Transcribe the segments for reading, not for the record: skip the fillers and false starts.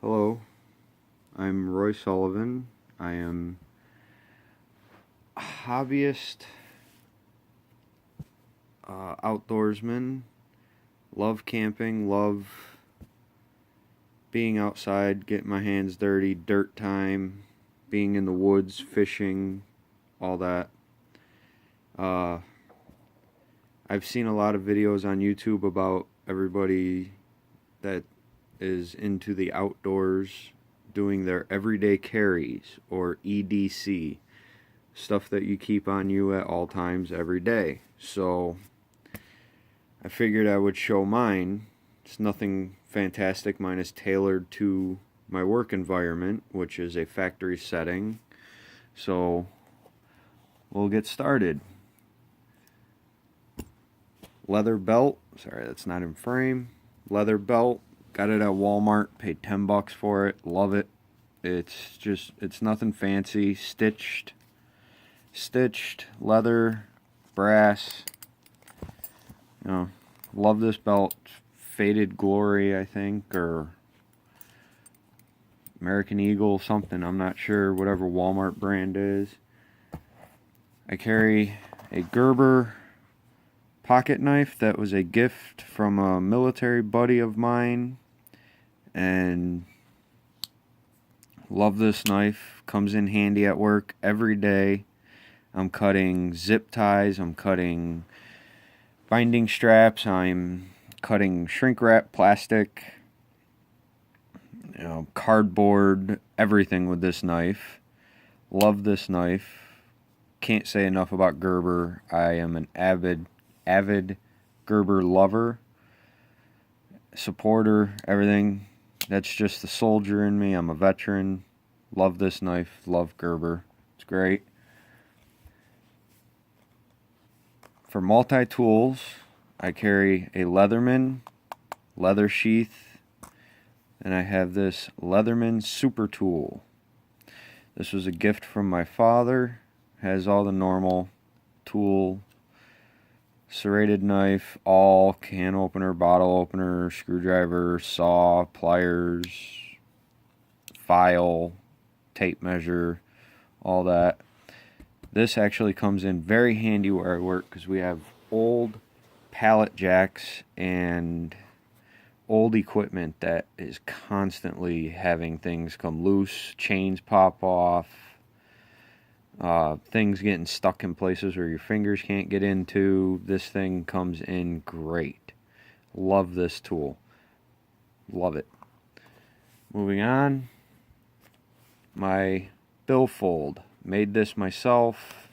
Hello, I'm Roy Sullivan. I am a hobbyist, outdoorsman, love camping, love being outside, getting my hands dirty, dirt time, being in the woods, fishing, all that. I've seen a lot of videos on YouTube about everybody that is into the outdoors doing their everyday carries, or EDC, stuff that you keep on you at all times every day. So I figured I would show mine. It's nothing fantastic. Mine is tailored to my work environment, which is a factory setting. So we'll get started. Leather belt. Sorry, that's not in frame. Leather belt. Got it at Walmart. Paid $10 for it. Love it. It's nothing fancy. Stitched leather, brass. You know, love this belt. Faded Glory, I think, or American Eagle, something. I'm not sure. Whatever Walmart brand is. I carry a Gerber pocket knife that was a gift from a military buddy of mine, and love this knife. Comes in handy at work every day. I'm cutting zip ties, I'm cutting binding straps, I'm cutting shrink wrap plastic, cardboard, everything with this knife. Love this knife. Can't say enough about Gerber. I am an avid Gerber lover, supporter, everything. That's just the soldier in me. I'm a veteran. Love this knife. Love Gerber. It's great. For multi-tools, I carry a Leatherman leather sheath, and I have this Leatherman super tool. This was a gift from my father. Has all the normal tool, serrated knife, awl, can opener, bottle opener, screwdriver, saw, pliers, file, tape measure, all that. This actually comes in very handy where I work because we have old pallet jacks and old equipment that is constantly having things come loose, chains pop off, things getting stuck in places where your fingers can't get into. This thing comes in great. Love this tool. Love it. Moving on. My Billfold. Made this myself.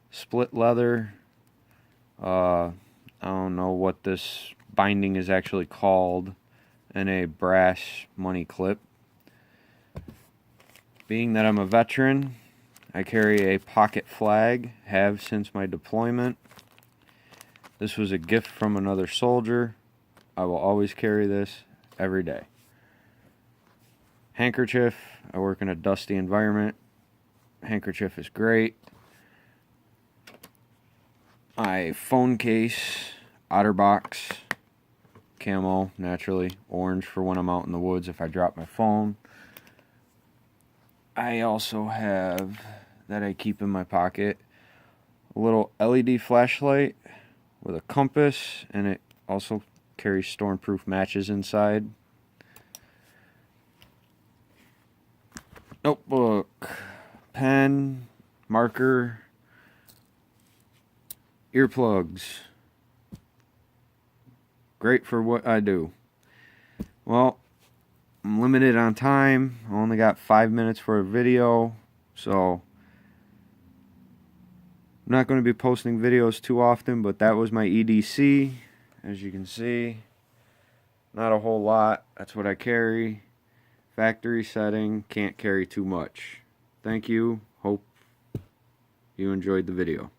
Split leather. I don't know what this binding is actually called. And a brass money clip. Being that I'm a veteran, I carry a pocket flag. Have since my deployment. This was a gift from another soldier. I will always carry this every day. Handkerchief. I work in a dusty environment. Handkerchief is great. My phone case, OtterBox, camo, naturally, orange for when I'm out in the woods if I drop my phone. I also have, that I keep in my pocket, a little LED flashlight with a compass, and it also carries stormproof matches inside. Notebook, pen, marker, earplugs. Great for what I do. Well, I'm limited on time. I only got 5 minutes for a video, so I'm not going to be posting videos too often, but that was my EDC. As you can see, not a whole lot. That's what I carry. Factory setting, can't carry too much. Thank you. Hope you enjoyed the video.